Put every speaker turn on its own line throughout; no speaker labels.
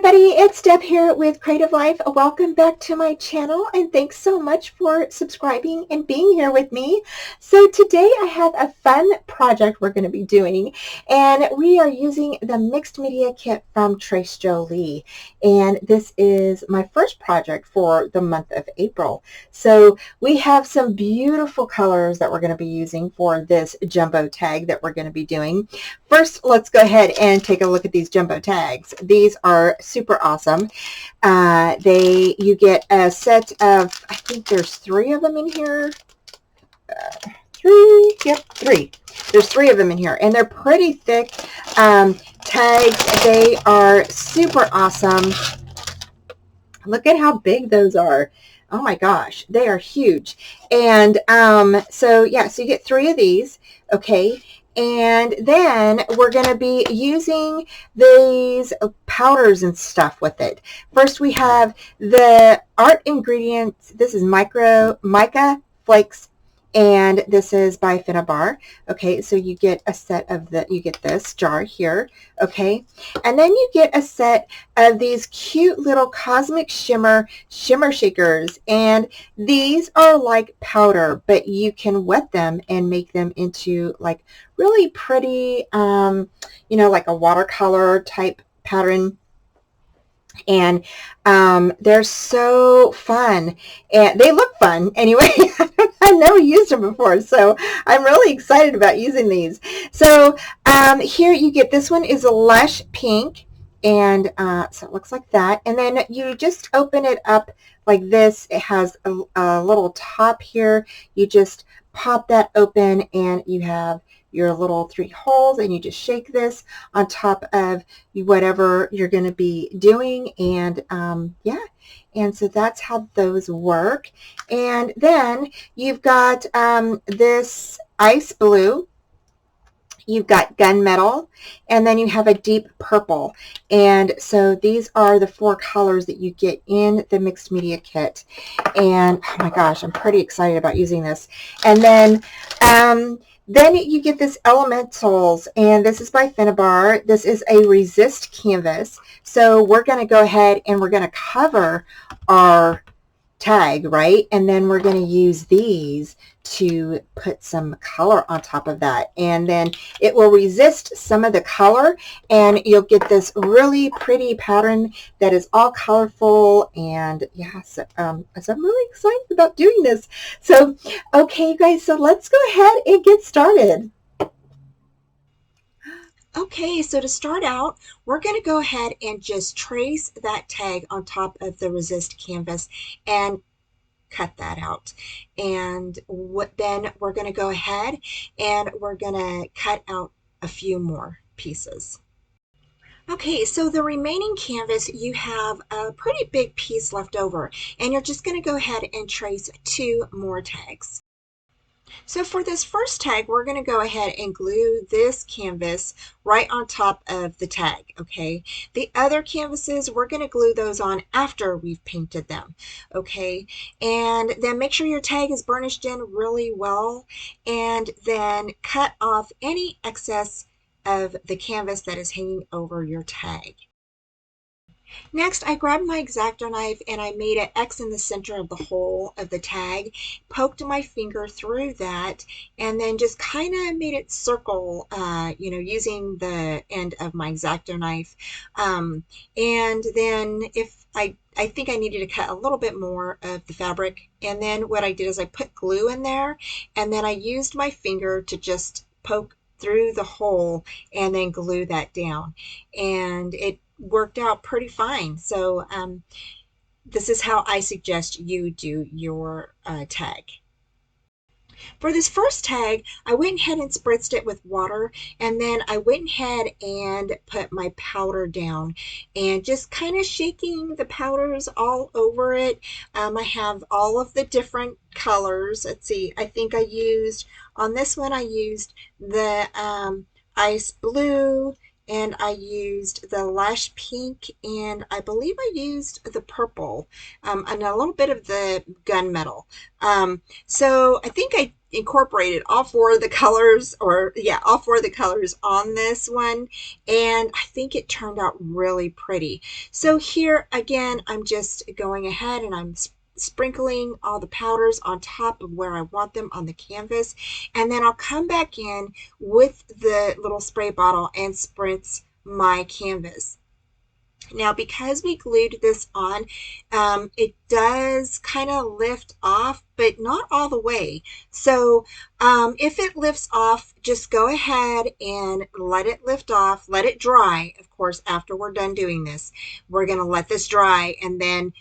everybody, it's Deb here with Creative Life. Welcome back to my channel and thanks so much for subscribing and being here with me. So today I have a fun project we're going to be doing, and we are using the mixed media kit from Trace Jolie, and this is my first project for the month of April. So we have some beautiful colors that we're going to be using for this jumbo tag that we're going to be doing. First, let's go ahead and take a look at these jumbo tags. These are super awesome. You get a set of, I think there's 3 of them in here. Three. There's 3 of them in here, and they're pretty thick tags. They are super awesome. Look at how big those are. Oh my gosh, they are huge. And so you get 3 of these, okay? And then we're going to be using these powders and stuff with it. First, we have the art ingredients. This is mica flakes, and this is by Finnabair. Okay, so you get a set of you get this jar here, okay? And then you get a set of these cute little cosmic shimmer shakers, and these are like powder, but you can wet them and make them into like really pretty, like a watercolor type pattern. And they're so fun, and they look fun anyway. I've never used them before, so I'm really excited about using these. So here you get, this one is a lush pink, and so it looks like that, and then you just open it up like this. It has a little top here. You just pop that open and you have your little 3 holes, and you just shake this on top of whatever you're going to be doing, and and so that's how those work. And then you've got this ice blue, you've got gunmetal, and then you have a deep purple. And so these are the 4 colors that you get in the mixed media kit. And oh my gosh, I'm pretty excited about using this. And then you get this elementals, and this is by Finnabair. This is a resist canvas. So we're going to go ahead and we're going to cover our tag, right? And then we're going to use these to put some color on top of that, and then it will resist some of the color, and you'll get this really pretty pattern that is all colorful. And so I'm really excited about doing this. So okay, guys, so let's go ahead and get started. Okay, so to start out, we're going to go ahead and just trace that tag on top of the resist canvas and cut that out. And then we're going to go ahead and we're going to cut out a few more pieces. Okay, so the remaining canvas, you have a pretty big piece left over, and you're just going to go ahead and trace 2 more tags. So for this first tag, we're going to go ahead and glue this canvas right on top of the tag, okay? The other canvases, we're going to glue those on after we've painted them, okay? And then make sure your tag is burnished in really well, and then cut off any excess of the canvas that is hanging over your tag. Next, I grabbed my X-Acto knife and I made an X in the center of the hole of the tag, poked my finger through that, and then just kind of made it circle, using the end of my X-Acto knife. And then I think I needed to cut a little bit more of the fabric, and then what I did is I put glue in there, and then I used my finger to just poke through the hole and then glue that down, and it worked out pretty fine. So this is how I suggest you do your tag. For this first tag, I went ahead and spritzed it with water, and then I went ahead and put my powder down and just kind of shaking the powders all over it. I have all of the different colors. Let's see, I think on this one I used the ice blue, and I used the lush pink, and I believe I used the purple, and a little bit of the gunmetal. So I think incorporated all four of the colors, or yeah, all four of the colors on this one, and I think it turned out really pretty. So here again, I'm just going ahead and I'm sprinkling all the powders on top of where I want them on the canvas, and then I'll come back in with the little spray bottle and spritz my canvas. Now, because we glued this on, it does kind of lift off, but not all the way. So if it lifts off, just go ahead and let it lift off, let it dry. Of course, after we're done doing this, we're going to let this dry, and then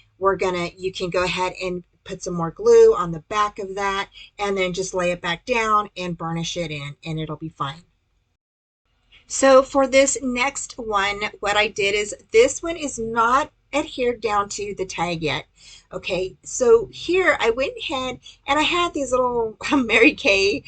you can go ahead and put some more glue on the back of that, and then just lay it back down and burnish it in, and it'll be fine. So for this next one, what I did is this one is not adhered down to the tag yet. Okay, so here I went ahead and I had these little Mary Kay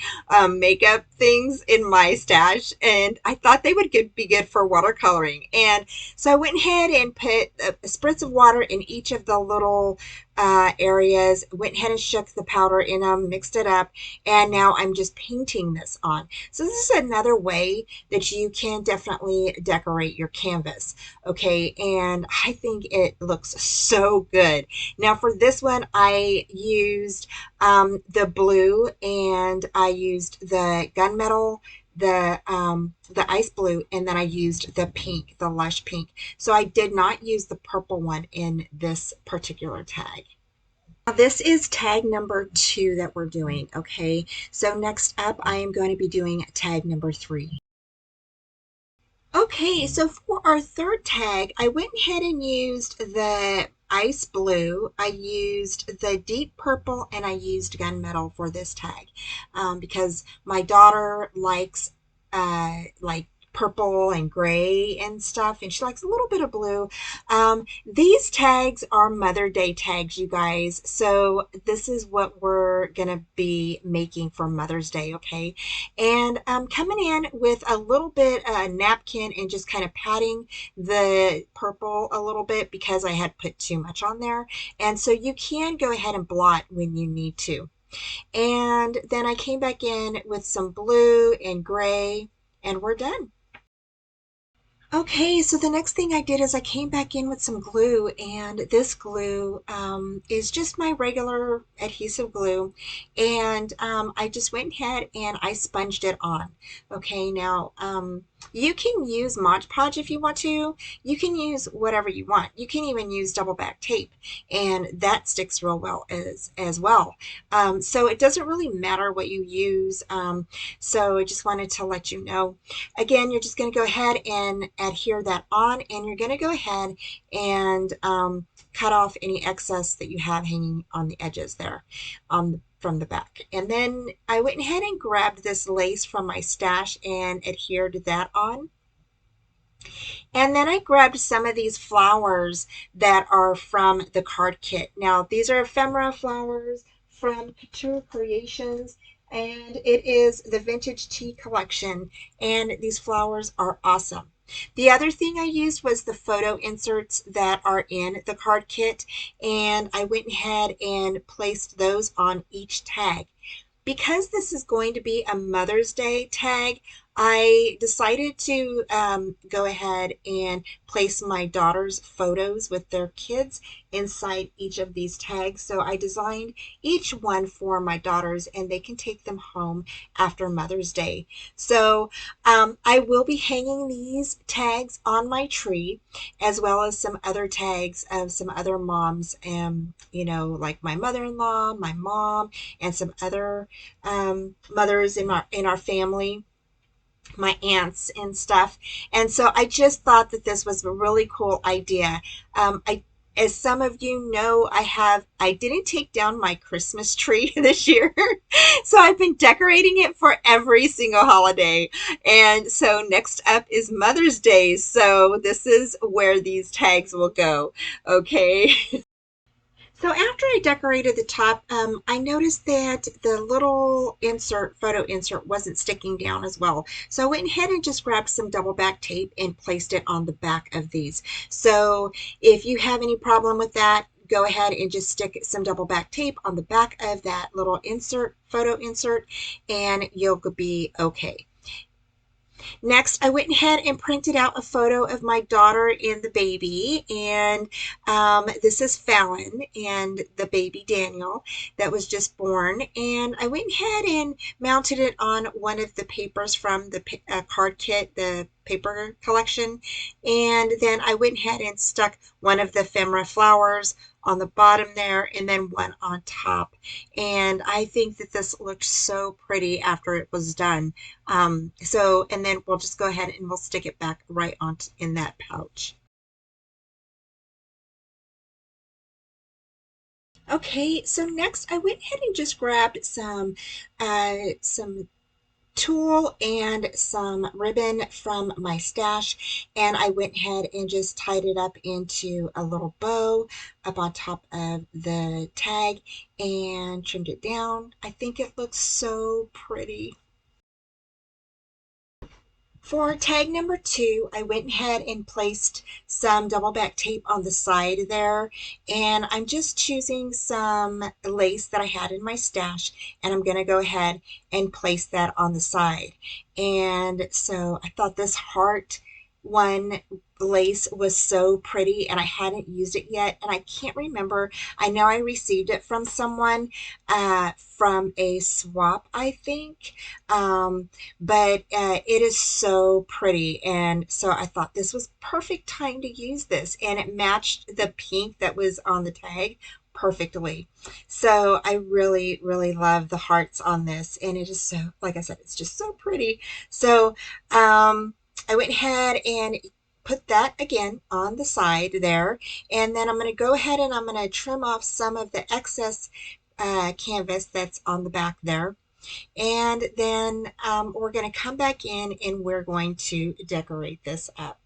makeup things in my stash, and I thought they would be good for watercoloring. And so I went ahead and put a spritz of water in each of the little areas, went ahead and shook the powder in them, mixed it up, and now I'm just painting this on. So this is another way that you can definitely decorate your canvas. Okay, and I think it looks so good. Now for this one, I used the blue, and I used the gunmetal, the ice blue, and then I used the pink, the lush pink. So I did not use the purple one in this particular tag. Now this is tag number 2 that we're doing. Okay, so next up I am going to be doing tag number 3. Okay, so for our third tag, I went ahead and used the ice blue, I used the deep purple, and I used gunmetal for this tag because my daughter likes like purple and gray and stuff, and she likes a little bit of blue. These tags are Mother Day tags, you guys, so this is what we're gonna be making for Mother's Day. Okay, and I'm coming in with a little bit napkin and just kind of patting the purple a little bit because I had put too much on there, and so you can go ahead and blot when you need to. And then I came back in with some blue and gray, and we're done. Okay, so the next thing I did is I came back in with some glue, and this glue is just my regular adhesive glue, and I just went ahead and I sponged it on. Okay, now you can use Mod Podge if you want to. You can use whatever you want. You can even use double back tape, and that sticks real well as well. So it doesn't really matter what you use. So I just wanted to let you know. Again, you're just going to go ahead and adhere that on, and you're going to go ahead and cut off any excess that you have hanging on the edges there from the back. And then I went ahead and grabbed this lace from my stash and adhered that on. And then I grabbed some of these flowers that are from the card kit. Now, these are ephemera flowers from Couture Creations, and it is the Vintage Tea Collection, and these flowers are awesome. The other thing I used was the photo inserts that are in the card kit, and I went ahead and placed those on each tag. Because this is going to be a Mother's Day tag, I decided to go ahead and place my daughter's photos with their kids inside each of these tags. So I designed each one for my daughters, and they can take them home after Mother's Day. So I will be hanging these tags on my tree, as well as some other tags of some other moms, you know, like my mother-in-law, my mom, and some other mothers in our family, my aunts and stuff. And so I just thought that this was a really cool idea. As some of you know, I didn't take down my Christmas tree this year. So I've been decorating it for every single holiday. And so next up is Mother's Day. So this is where these tags will go. Okay. So after I decorated the top, I noticed that the little photo insert wasn't sticking down as well. So I went ahead and just grabbed some double back tape and placed it on the back of these. So if you have any problem with that, go ahead and just stick some double back tape on the back of that little insert, photo insert, and you'll be okay. Next, I went ahead and printed out a photo of my daughter and the baby, and this is Fallon and the baby Daniel that was just born. And I went ahead and mounted it on one of the papers from the card kit, the paper collection, and then I went ahead and stuck one of the ephemera flowers on the bottom there and then one on top. And I think that this looked so pretty after it was done. And then we'll just go ahead and we'll stick it back right on in that pouch. Okay, so next I went ahead and just grabbed some tulle and some ribbon from my stash, and I went ahead and just tied it up into a little bow up on top of the tag and trimmed it down. I think it looks so pretty. For tag number 2, I went ahead and placed some double back tape on the side there, and I'm just choosing some lace that I had in my stash, and I'm going to go ahead and place that on the side. And so I thought this heart one lace was so pretty, and I hadn't used it yet, and I can't remember. I know I received it from someone from a swap, I think. But it is so pretty, and so I thought this was perfect time to use this, and it matched the pink that was on the tag perfectly. So I really, really love the hearts on this, and it is so, like I said, it's just so pretty. So I went ahead and put that again on the side there, and then I'm going to go ahead and I'm going to trim off some of the excess canvas that's on the back there. And then we're going to come back in and we're going to decorate this up.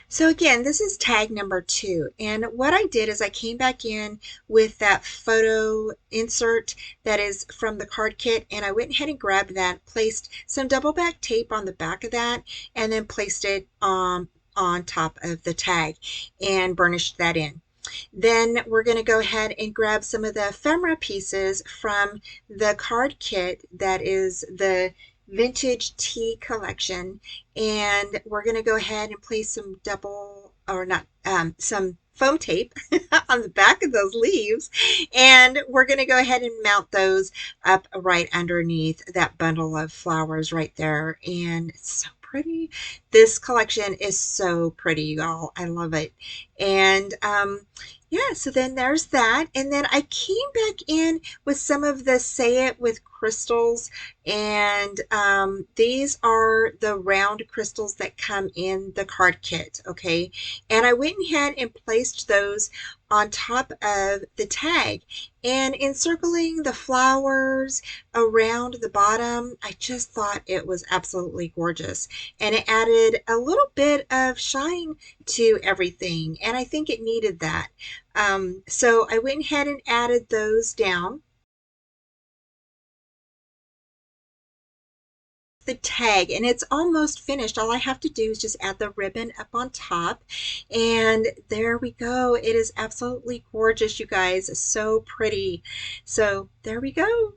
So again, this is tag number 2. And what I did is I came back in with that photo insert that is from the card kit, and I went ahead and grabbed that, placed some double back tape on the back of that, and then placed it on top of the tag and burnished that in. Then we're going to go ahead and grab some of the ephemera pieces from the card kit that is the vintage tea collection, and we're going to go ahead and place some double or not some foam tape on the back of those leaves, and we're going to go ahead and mount those up right underneath that bundle of flowers right there. And it's so pretty. This collection is so pretty, y'all. I love it. And yeah, so then there's that. And then I came back in with some of the Say It with crystals, and these are the round crystals that come in the card kit, okay? And I went ahead and placed those on top of the tag, and encircling the flowers around the bottom. I just thought it was absolutely gorgeous, and it added a little bit of shine to everything, and I think it needed that. So I went ahead and added those down. The tag, and it's almost finished. All I have to do is just add the ribbon up on top, and there we go. It is absolutely gorgeous, you guys. So pretty. So there we go.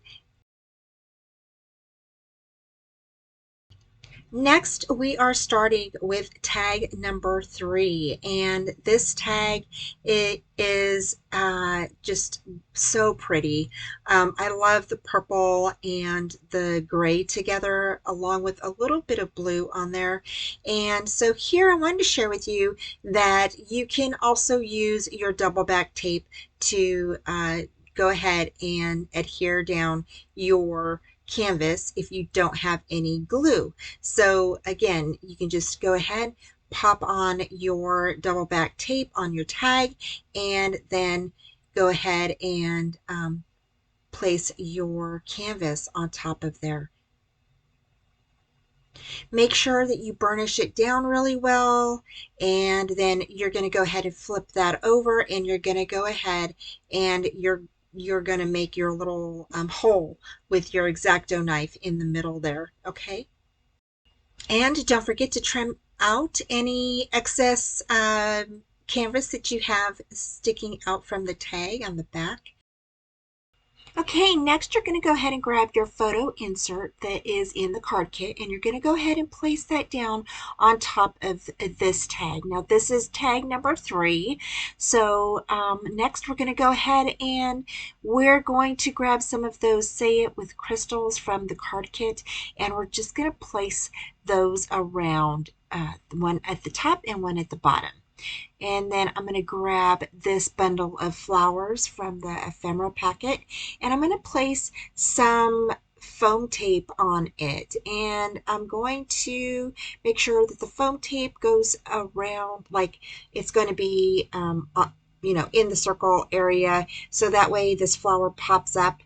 Next, we are starting with tag number 3, and this tag, it is just so pretty. I love the purple and the gray together, along with a little bit of blue on there. And so here I wanted to share with you that you can also use your double back tape to go ahead and adhere down your canvas if you don't have any glue. So again, you can just go ahead, pop on your double back tape on your tag, and then go ahead and place your canvas on top of there. Make sure that you burnish it down really well, and then you're going to go ahead and flip that over, and you're going to go ahead and you're going to make your little hole with your X-Acto knife in the middle there, okay? And don't forget to trim out any excess canvas that you have sticking out from the tag on the back. Okay, next you're going to go ahead and grab your photo insert that is in the card kit, and you're going to go ahead and place that down on top of this tag. Now this is tag number 3. So next we're going to go ahead and we're going to grab some of those Say It with crystals from the card kit, and we're just going to place those around, one at the top and one at the bottom. And then I'm going to grab this bundle of flowers from the ephemera packet, and I'm going to place some foam tape on it. And I'm going to make sure that the foam tape goes around, like it's going to be in the circle area, so that way this flower pops up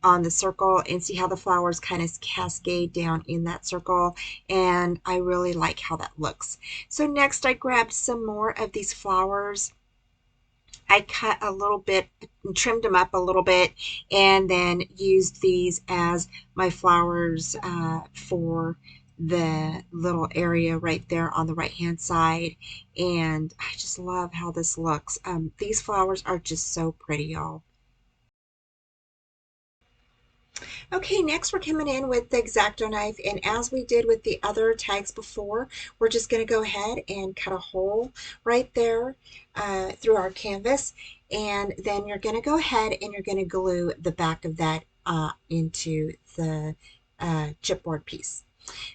on the circle, and see how the flowers kind of cascade down in that circle, and I really like how that looks. So next I grabbed some more of these flowers. I cut a little bit, trimmed them up a little bit, and then used these as my flowers for the little area right there on the right hand side, and I just love how this looks. These flowers are just so pretty, y'all. Okay, next we're coming in with the X-Acto knife, and as we did with the other tags before, we're just going to go ahead and cut a hole right there through our canvas, and then you're going to go ahead and you're going to glue the back of that into the chipboard piece.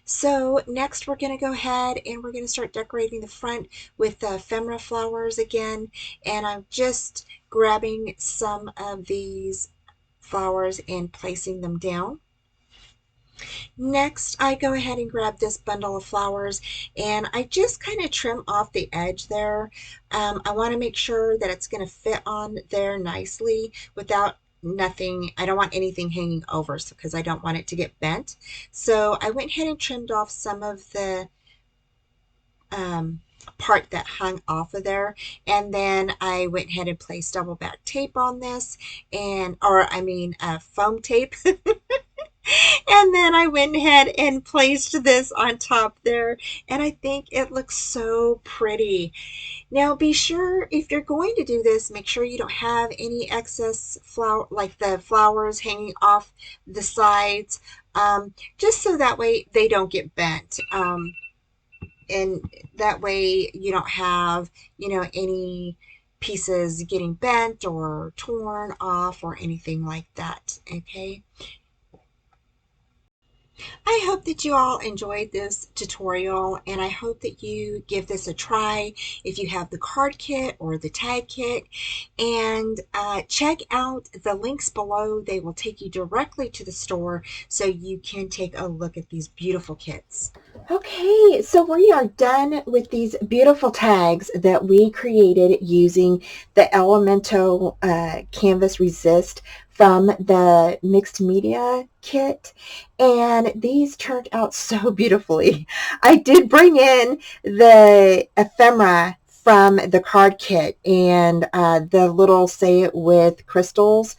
So next we're going to go ahead and we're going to start decorating the front with the ephemera flowers again, and I'm just grabbing some of these flowers and placing them down. Next, I go ahead and grab this bundle of flowers, and I just kind of trim off the edge there. I want to make sure that it's going to fit on there nicely without nothing. I don't want anything hanging over, because I don't want it to get bent. So I went ahead and trimmed off some of the part that hung off of there, and then I went ahead and placed double back tape on this, and foam tape. And then I went ahead and placed this on top there, and I think it looks so pretty. Now be sure, if you're going to do this, make sure you don't have any excess flower, like the flowers hanging off the sides, just so that way they don't get bent. And that way you don't have, any pieces getting bent or torn off or anything like that. Okay. I hope that you all enjoyed this tutorial, and I hope that you give this a try if you have the card kit or the tag kit, and check out the links below. They will take you directly to the store so you can take a look at these beautiful kits. Okay, so we are done with these beautiful tags that we created using the Elemento Canvas Resist from the mixed media kit, and these turned out so beautifully. I did bring in the ephemera from the card kit and the little Say It with crystals,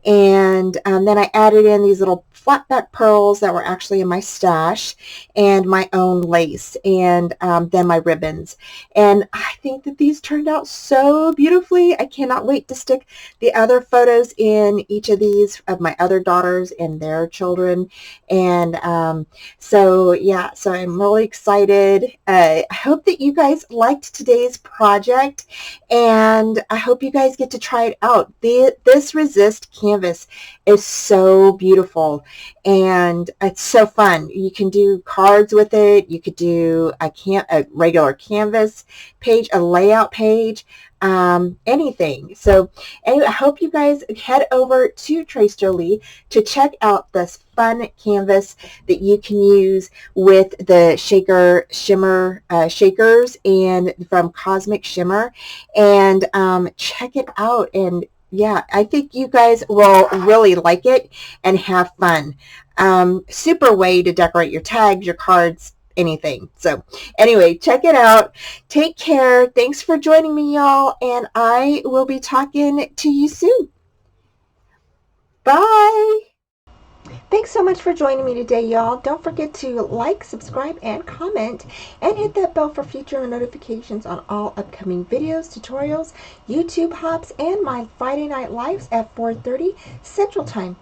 and then I added in these little flat back pearls that were actually in my stash, and my own lace, and then my ribbons. And I think that these turned out so beautifully. I cannot wait to stick the other photos in each of these of my other daughters and their children. And so yeah, so I'm really excited. I hope that you guys liked today's project, and I hope you guys get to try it out. This Resist canvas is so beautiful, and it's so fun. You can do cards with it. You could do a regular canvas page, a layout page, anything. So anyway, I hope you guys head over to Trace Jolie to check out this fun canvas that you can use with the Shimmer shakers and from Cosmic Shimmer, and check it out. And yeah, I think you guys will really like it and have fun. Super way to decorate your tags, your cards, anything. So anyway, check it out. Take care. Thanks for joining me, y'all, and I will be talking to you soon. Bye. Thanks Thanks so much for joining me today, y'all. Don't forget to like, subscribe, and comment, and hit that bell for future notifications on all upcoming videos, tutorials, YouTube hops, and my Friday night lives at 4:30 Central Time.